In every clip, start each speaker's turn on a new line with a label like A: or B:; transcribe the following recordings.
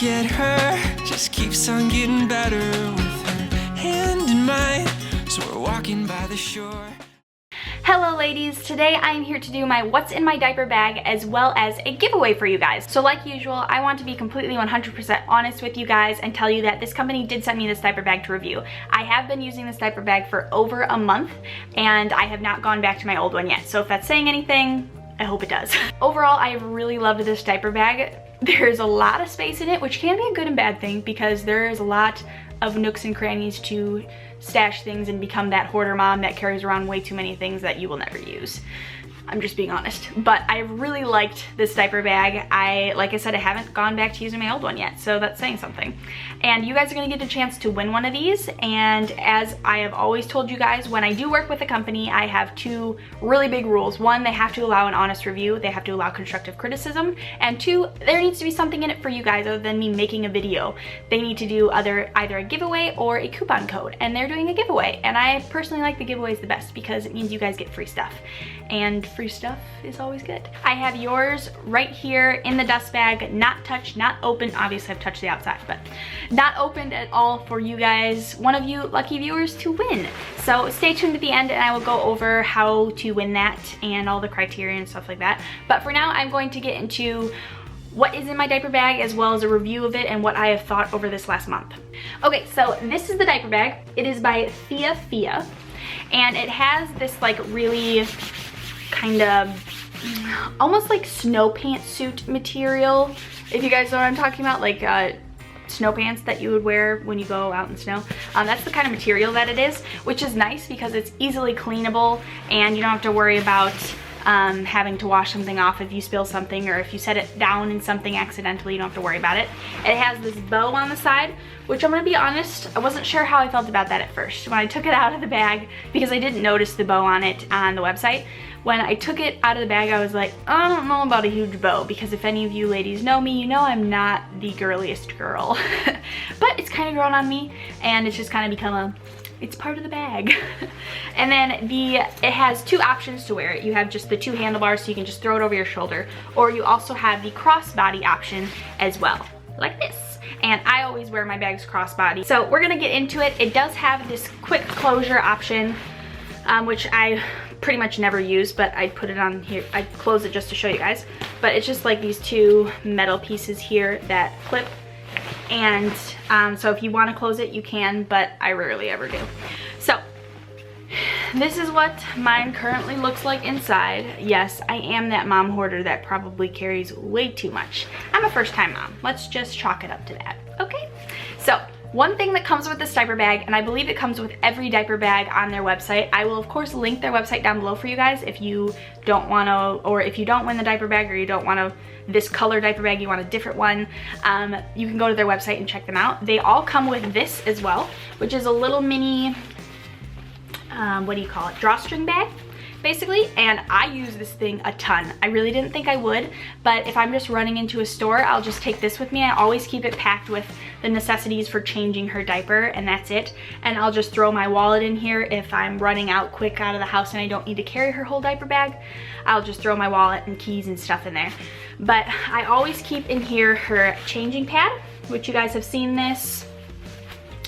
A: look at her, just keeps on getting better with her hand in mine. So we're walking by the shore.
B: Hello ladies, today I am here to do my what's in my diaper bag as well as a giveaway for you guys. So like usual, I want to be completely 100% honest with you guys and tell you that this company did send me this diaper bag to review. I have been using this diaper bag for over a month and I have not gone back to my old one yet. So if that's saying anything, I hope it does. Overall, I have really loved this diaper bag. There's a lot of space in it, which can be a good and bad thing because there is a lot of nooks and crannies to stash things and become that hoarder mom that carries around way too many things that you will never use. I'm just being honest. But I really liked this diaper bag. Like I said, I haven't gone back to using my old one yet, so that's saying something. And you guys are gonna get a chance to win one of these. And as I have always told you guys, when I do work with a company, I have two really big rules. One, they have to allow an honest review. They have to allow constructive criticism. And two, there needs to be something in it for you guys other than me making a video. They need to do either a giveaway or a coupon code. And they're doing a giveaway. And I personally like the giveaways the best because it means you guys get free stuff. And free stuff is always good. I have yours right here in the dust bag, not touched, not open. Obviously I've touched the outside, but not opened at all for you guys, one of you lucky viewers, to win. So stay tuned at the end and I will go over how to win that and all the criteria and stuff like that. But for now, I'm going to get into what is in my diaper bag as well as a review of it and what I have thought over this last month. Okay, so this is the diaper bag. It is by Fia and it has this like really kind of almost like snow pantsuit material, if you guys know what I'm talking about, like snow pants that you would wear when you go out in snow. That's the kind of material that it is, which is nice because it's easily cleanable and you don't have to worry about having to wash something off if you spill something or if you set it down in something accidentally, you don't have to worry about it. It has this bow on the side, which I'm gonna be honest, I wasn't sure how I felt about that at first. When I took it out of the bag, because I didn't notice the bow on it on the website, when I took it out of the bag, I was like, I don't know about a huge bow, because if any of you ladies know me, you know I'm not the girliest girl. But it's kind of grown on me, and it's just kind of become it's part of the bag. And then it has two options to wear it. You have just the two handlebars, so you can just throw it over your shoulder, or you also have the crossbody option as well, like this. And I always wear my bags crossbody. So we're gonna get into it. It does have this quick closure option, which I pretty much never use, but I put it on here. I close it just to show you guys. But it's just like these two metal pieces here that clip. And so if you want to close it, you can, but I rarely ever do. So this is what mine currently looks like inside. Yes, I am that mom hoarder that probably carries way too much. I'm a first-time mom. Let's just chalk it up to that, okay? So one thing that comes with this diaper bag, and I believe it comes with every diaper bag on their website. I will of course link their website down below for you guys if you don't want to, or if you don't win the diaper bag or you don't want to this color diaper bag, you want a different one, you can go to their website and check them out. They all come with this as well, which is a little mini, what do you call it, drawstring bag, basically. And I use this thing a ton. I really didn't think I would, but if I'm just running into a store, I'll just take this with me. I always keep it packed with the necessities for changing her diaper, and that's it. And I'll just throw my wallet in here if I'm running out quick out of the house and I don't need to carry her whole diaper bag. I'll just throw my wallet and keys and stuff in there. But I always keep in here her changing pad, which you guys have seen this.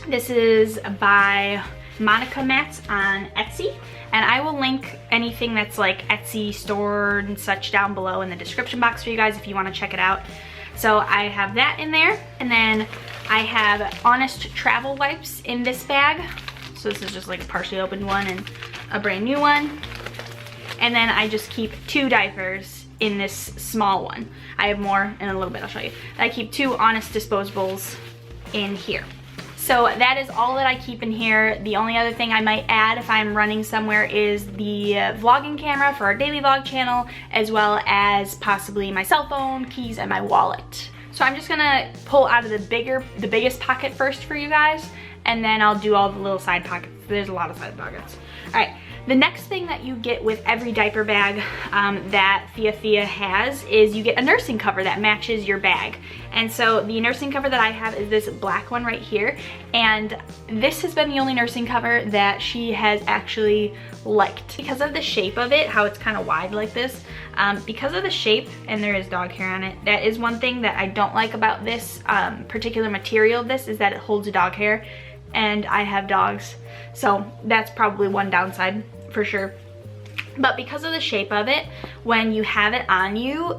B: This is by Monica Mats on Etsy, and I will link anything that's like Etsy store and such down below in the description box for you guys if you want to check it out. So I have that in there, and then I have Honest travel wipes in this bag. So this is just like a partially opened one and a brand new one. And then I just keep two diapers in this small one. I have more in a little bit, I'll show you. I keep two Honest disposables in here. So that is all that I keep in here. The only other thing I might add if I'm running somewhere is the vlogging camera for our daily vlog channel, as well as possibly my cell phone, keys, and my wallet. So I'm just gonna pull out of the biggest pocket first for you guys, and then I'll do all the little side pockets. There's a lot of side pockets. All right, The next thing that you get with every diaper bag that Thea has is you get a nursing cover that matches your bag. And so the nursing cover that I have is this black one right here. And this has been the only nursing cover that she has actually liked. Because of the shape of it, how it's kind of wide like this, because of the shape, and there is dog hair on it, that is one thing that I don't like about this particular material of this, is that it holds dog hair. And I have dogs, so that's probably one downside for sure. But because of the shape of it, when you have it on you,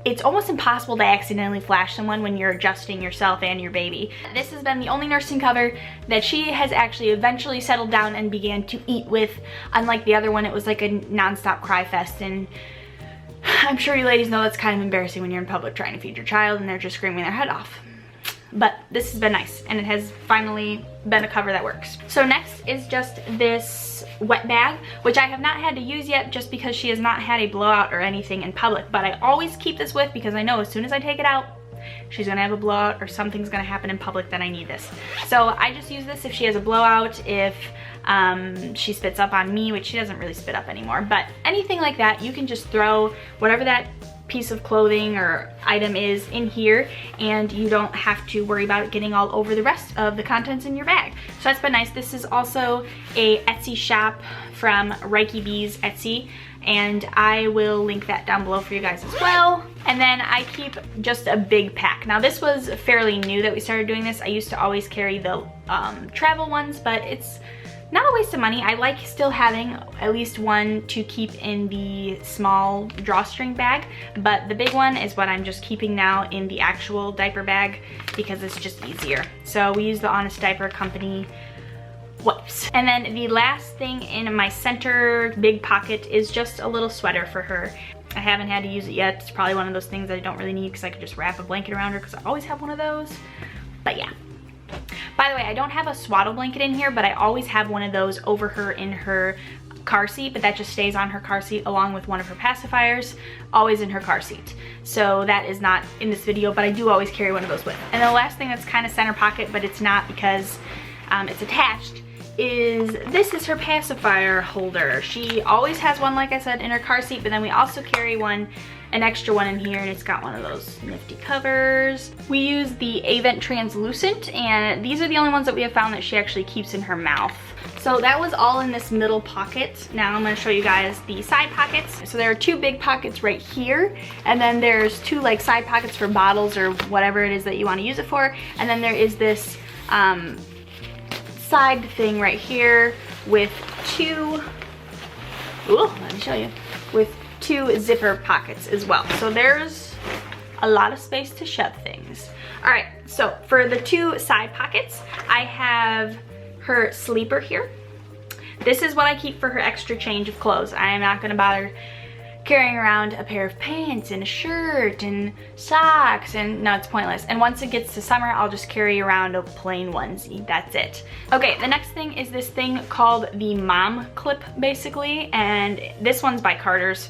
B: it's almost impossible to accidentally flash someone when you're adjusting yourself and your baby. This has been the only nursing cover that she has actually eventually settled down and began to eat with. Unlike the other one, it was like a non-stop cry fest, and I'm sure you ladies know that's kind of embarrassing when you're in public trying to feed your child and they're just screaming their head off. But this has been nice, and it has finally been a cover that works. So next is just this wet bag, which I have not had to use yet just because she has not had a blowout or anything in public, but I always keep this with because I know as soon as I take it out, she's gonna have a blowout or something's gonna happen in public that I need this. So I just use this if she has a blowout, if she spits up on me, which she doesn't really spit up anymore, but anything like that, you can just throw whatever that piece of clothing or item is in here, and you don't have to worry about it getting all over the rest of the contents in your bag. So that's been nice. This is also a Etsy shop from Reiki Bees Etsy, and I will link that down below for you guys as well. And then I keep just a big pack. Now this was fairly new that we started doing this. I used to always carry the travel ones, but it's not a waste of money. I like still having at least one to keep in the small drawstring bag, but the big one is what I'm just keeping now in the actual diaper bag because it's just easier. So we use the Honest Diaper Company wipes. And then the last thing in my center big pocket is just a little sweater for her. I haven't had to use it yet. It's probably one of those things that I don't really need because I could just wrap a blanket around her because I always have one of those. But yeah. By the way, I don't have a swaddle blanket in here, but I always have one of those over her in her car seat, but that just stays on her car seat along with one of her pacifiers, always in her car seat. So that is not in this video, but I do always carry one of those with. And the last thing that's kind of center pocket, but it's not because it's attached, is this is her pacifier holder. She always has one, like I said, in her car seat, but then we also carry one, an extra one in here, and it's got one of those nifty covers. We use the Avent Translucent, and these are the only ones that we have found that she actually keeps in her mouth. So that was all in this middle pocket. Now I'm gonna show you guys the side pockets. So there are two big pockets right here, and then there's two like side pockets for bottles or whatever it is that you wanna use it for. And then there is this side thing right here with two, ooh, let me show you, with two zipper pockets as well. So there's a lot of space to shove things. All right, so for the two side pockets, I have her sleeper here. This is what I keep for her extra change of clothes. I am not gonna bother carrying around a pair of pants and a shirt and socks, and no, it's pointless. And once it gets to summer, I'll just carry around a plain onesie. That's it. Okay, the next thing is this thing called the mom clip, basically, and this one's by Carter's.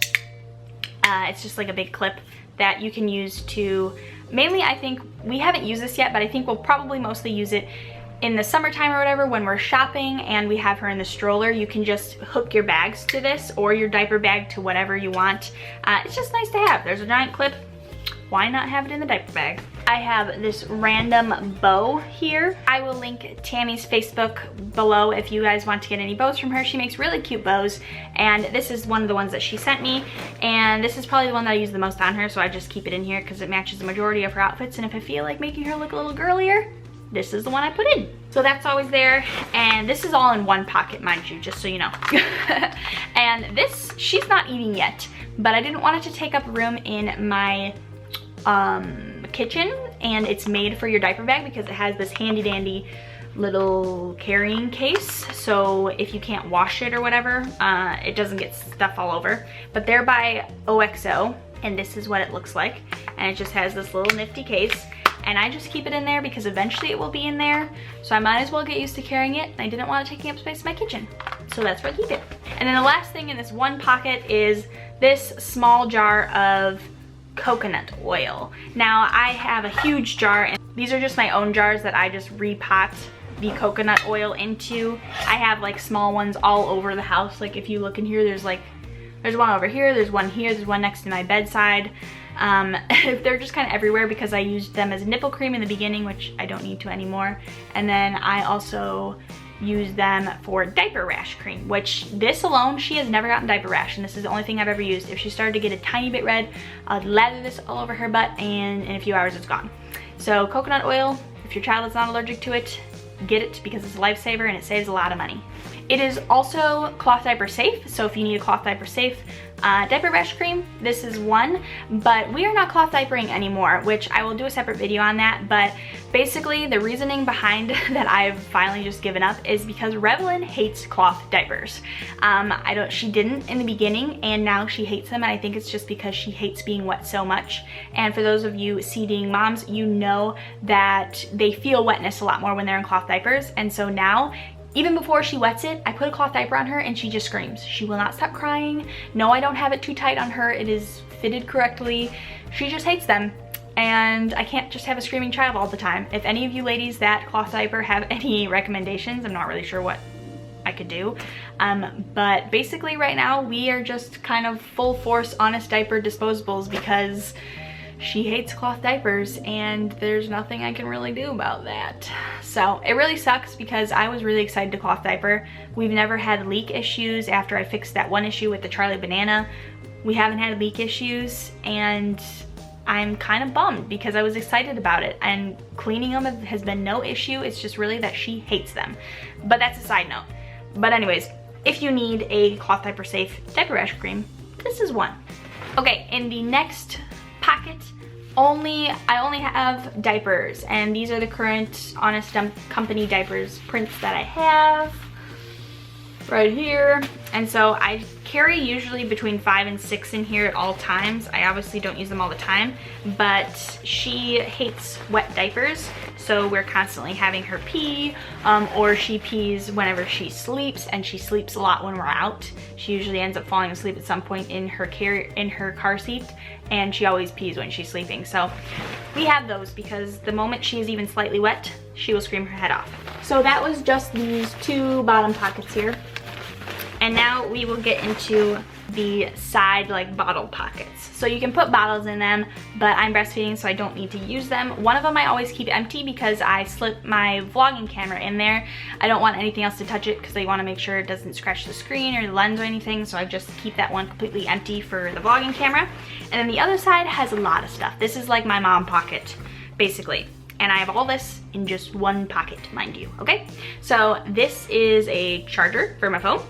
B: It's just like a big clip that you can use to, mainly I think, we haven't used this yet, but I think we'll probably mostly use it in the summertime or whatever when we're shopping and we have her in the stroller. You can just hook your bags to this or your diaper bag to whatever you want. It's just nice to have. There's a giant clip. Why not have it in the diaper bag? I have this random bow here. I will link Tammy's Facebook below if you guys want to get any bows from her. She makes really cute bows, and this is one of the ones that she sent me, and this is probably the one that I use the most on her, so I just keep it in here because it matches the majority of her outfits, and if I feel like making her look a little girlier, this is the one I put in. So that's always there, and this is all in one pocket, mind you, just so you know. And this, she's not eating yet, but I didn't want it to take up room in my kitchen, and it's made for your diaper bag because it has this handy dandy little carrying case, so if you can't wash it or whatever, it doesn't get stuff all over. But they're by OXO, and this is what it looks like, and it just has this little nifty case, and I just keep it in there because eventually it will be in there, so I might as well get used to carrying it. I didn't want it taking up space in my kitchen, so that's where I keep it. And then the last thing in this one pocket is this small jar of coconut oil. Now I have a huge jar, and these are just my own jars that I just repot the coconut oil into. I have like small ones all over the house. Like if you look in here, there's one over here, there's one here, there's one next to my bedside. They're just kind of everywhere because I used them as nipple cream in the beginning, which I don't need to anymore. And then I also use them for diaper rash cream, which this alone, she has never gotten diaper rash, and this is the only thing I've ever used. If she started to get a tiny bit red, I'd lather this all over her butt, and in a few hours it's gone. So coconut oil, if your child is not allergic to it, get it because it's a lifesaver and it saves a lot of money. It is also cloth diaper safe, so if you need a cloth diaper safe diaper rash cream, this is one. But we are not cloth diapering anymore, which I will do a separate video on that. But basically the reasoning behind that I've finally just given up is because Revelyn hates cloth diapers. She didn't in the beginning, and now she hates them, and I think it's just because she hates being wet so much. And for those of you seeding moms, you know that they feel wetness a lot more when they're in cloth diapers. And so now, even before she wets it, I put a cloth diaper on her and she just screams. She will not stop crying. No, I don't have it too tight on her. It is fitted correctly. She just hates them. And I can't just have a screaming child all the time. If any of you ladies that cloth diaper have any recommendations, I'm not really sure what I could do. But basically right now we are just kind of full force honest diaper disposables because she hates cloth diapers and there's nothing I can really do about that. So it really sucks because I was really excited to cloth diaper. We've never had leak issues after I fixed that one issue with the Charlie Banana. We haven't had leak issues, and I'm kind of bummed because I was excited about it, and cleaning them has been no issue. It's just really that she hates them. But that's a side note. But anyways, if you need a cloth diaper safe diaper rash cream, this is one. Okay, in the next pocket, I only have diapers, and these are the current Honest Company diapers prints that I have right here. And so I carry usually between 5 and 6 in here at all times. I obviously don't use them all the time, but she hates wet diapers, so we're constantly having her pee, or she pees whenever she sleeps, and she sleeps a lot when we're out. She usually ends up falling asleep at some point in her car seat, and she always pees when she's sleeping. So we have those because the moment she is even slightly wet, she will scream her head off. So that was just these two bottom pockets here. And now we will get into the side like bottle pockets. So you can put bottles in them, but I'm breastfeeding so I don't need to use them. One of them I always keep empty because I slip my vlogging camera in there. I don't want anything else to touch it because I want to make sure it doesn't scratch the screen or the lens or anything, so I just keep that one completely empty for the vlogging camera. And then the other side has a lot of stuff. This is like my mom pocket, basically. And I have all this in just one pocket, mind you, okay? So this is a charger for my phone.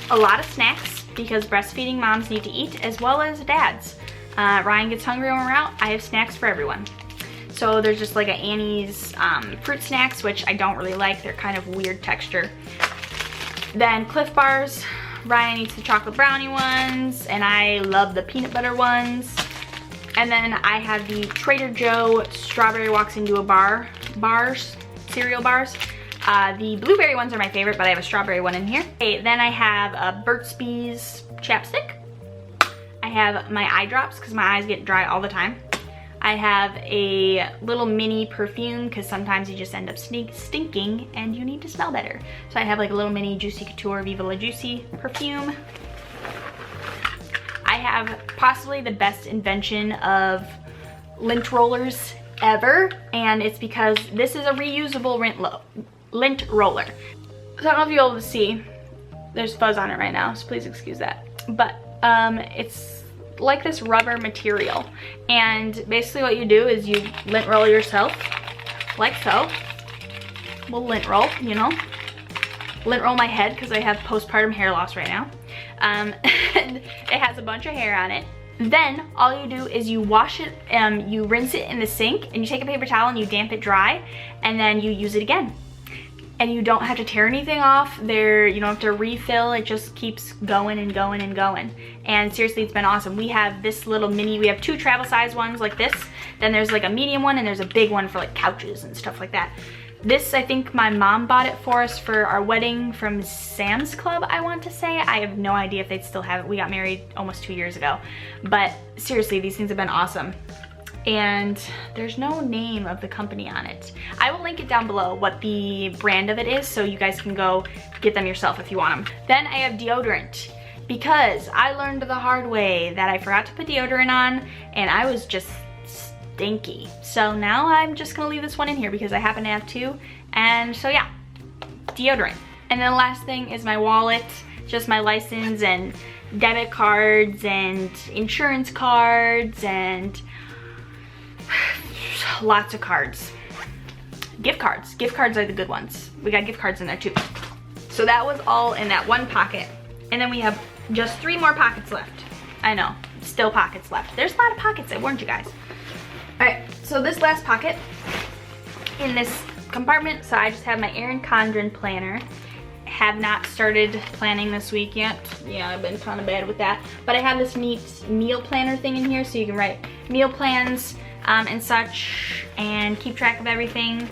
B: A lot of snacks because breastfeeding moms need to eat, as well as dads. Ryan gets hungry when we're out. I have snacks for everyone. So there's just like a Annie's fruit snacks, which I don't really like. They're kind of weird texture. Then Cliff Bars. Ryan eats the chocolate brownie ones, and I love the peanut butter ones. And then I have the Trader Joe Strawberry Walks Into a Bar cereal bars. The blueberry ones are my favorite, but I have a strawberry one in here. Okay, then I have a Burt's Bees chapstick. I have my eye drops because my eyes get dry all the time. I have a little mini perfume because sometimes you just end up stinking and you need to smell better. So I have like a little mini Juicy Couture Viva La Juicy perfume. I have possibly the best invention of lint rollers ever, and it's because this is a reusable lint roller. So I don't know if you'll be able to see. There's fuzz on it right now, so please excuse that. But it's like this rubber material, and basically what you do is you lint roll yourself, like so. We'll lint roll, you know. Lint roll my head because I have postpartum hair loss right now. And it has a bunch of hair on it. Then all you do is you wash it, you rinse it in the sink, and you take a paper towel and you damp it dry, and then you use it again. And you don't have to tear anything off there, you don't have to refill, it just keeps going and going and going. And seriously, it's been awesome. We have this little mini, we have two travel size ones like this, then there's like a medium one, and there's a big one for like couches and stuff like that. This, I think my mom bought it for us for our wedding from Sam's Club, I want to say. I have no idea if they'd still have it. We got married almost 2 years ago. But seriously, these things have been awesome. and there's no name of the company on it. I will link it down below what the brand of it is, so you guys can go get them yourself if you want them. Then I have deodorant, because I learned the hard way that I forgot to put deodorant on and I was just stinky. So now I'm just gonna leave this one in here because I happen to have two. And so yeah, deodorant. And then the last thing is my wallet, just my license and debit cards and insurance cards and lots of cards. Gift cards. Gift cards are the good ones. We got gift cards in there too. So that was all in that one pocket. And then we have just 3 more pockets left. I know, still pockets left. There's a lot of pockets, I warned you guys. All right, so this last pocket in this compartment, so I just have my Erin Condren planner. Have not started planning this week yet. Yeah, I've been kind of bad with that. But I have this neat meal planner thing in here, so you can write meal plans and such and keep track of everything.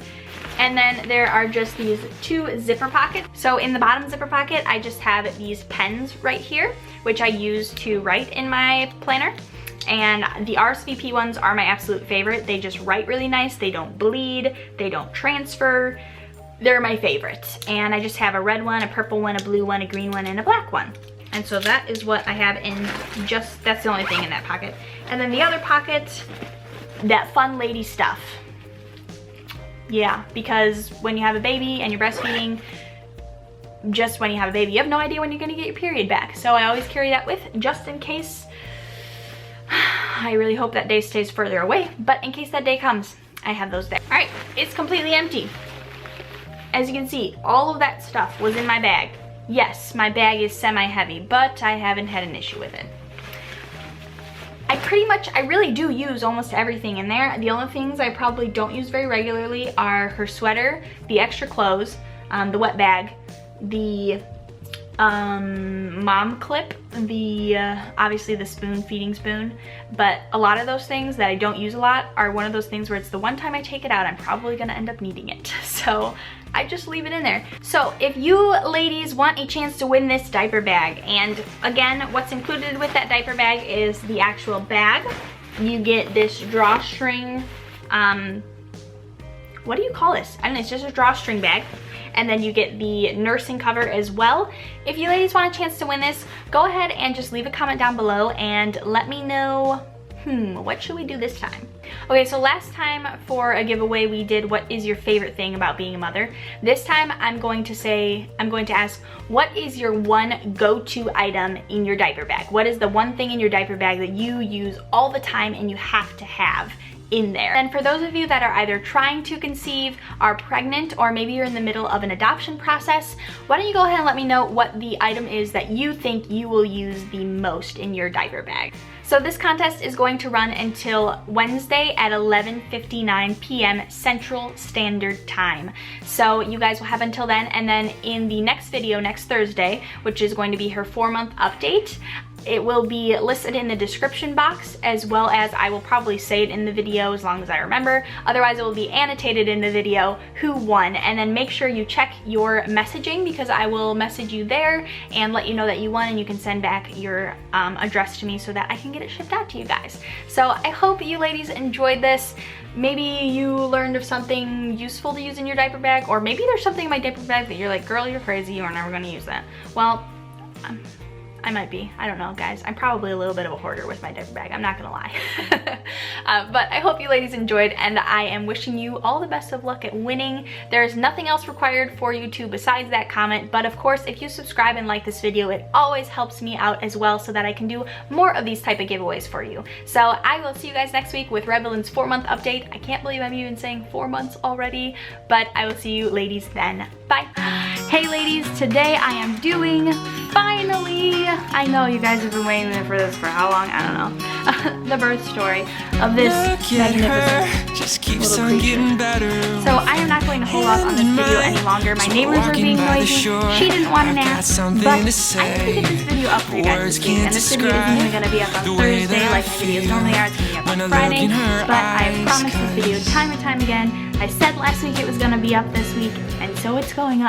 B: And then there are just these 2 zipper pockets. So in the bottom zipper pocket, I just have these pens right here, which I use to write in my planner. And the RSVP ones are my absolute favorite. They just write really nice. They don't bleed. They don't transfer. They're my favorite. And I just have a red one, a purple one, a blue one, a green one, and a black one. And so that is what I have in that's the only thing in that pocket. And then the other pocket, that fun lady stuff. Yeah, because when you have a baby and you're breastfeeding, just when you have a baby, you have no idea when you're gonna get your period back. So I always carry that with, just in case. I really hope that day stays further away, but in case that day comes, I have those there. All right, it's completely empty. As you can see, all of that stuff was in my bag. Yes, my bag is semi-heavy, but I haven't had an issue with it. I really do use almost everything in there. The only things I probably don't use very regularly are her sweater, the extra clothes, the wet bag, the mom clip, the obviously the spoon, feeding spoon. But a lot of those things that I don't use a lot are one of those things where it's the one time I take it out, I'm probably gonna end up needing it. So I just leave it in there. So if you ladies want a chance to win this diaper bag, and again, what's included with that diaper bag is the actual bag. You get this drawstring, what do you call this? I don't know, it's just a drawstring bag. And then you get the nursing cover as well. If you ladies want a chance to win this, go ahead and just leave a comment down below and let me know, what should we do this time? Okay, so last time for a giveaway we did what is your favorite thing about being a mother. This time I'm going to ask, what is your one go-to item in your diaper bag? What is the one thing in your diaper bag that you use all the time and you have to have in there? And for those of you that are either trying to conceive, are pregnant, or maybe you're in the middle of an adoption process, why don't you go ahead and let me know what the item is that you think you will use the most in your diaper bag. So this contest is going to run until Wednesday at 11:59 p.m. Central Standard Time. So you guys will have until then, and then in the next video, next Thursday, which is going to be her 4-month update, it will be listed in the description box, as well as I will probably say it in the video as long as I remember. Otherwise, it will be annotated in the video who won. And then make sure you check your messaging, because I will message you there and let you know that you won, and you can send back your address to me so that I can get it shipped out to you guys. So I hope you ladies enjoyed this. Maybe you learned of something useful to use in your diaper bag, or maybe there's something in my diaper bag that you're like, girl, you're crazy, you're never gonna use that. Well, I might be. I don't know, guys. I'm probably a little bit of a hoarder with my diaper bag. I'm not gonna lie. But I hope you ladies enjoyed, and I am wishing you all the best of luck at winning. There's nothing else required for you to besides that comment, but of course, if you subscribe and like this video, it always helps me out as well, so that I can do more of these type of giveaways for you. So I will see you guys next week with Rebellin's 4-month update. I can't believe I'm even saying 4 months already, but I will see you ladies then. Bye. Hey ladies, today I am doing, finally, I know you guys have been waiting for this for how long? I don't know. The birth story of this magnificent
A: just keeps
B: little
A: on
B: creature.
A: getting better.
B: So I am not going to hold off on this video any longer. My neighbors are being noisy. She didn't want a nap, but I'm going to get this video up for you guys this week. And this video isn't even going to be up on Thursday like my videos normally are. It's going to be up on Friday. But I promised this video time and time again. I said last week it was going to be up this week, and so it's going up.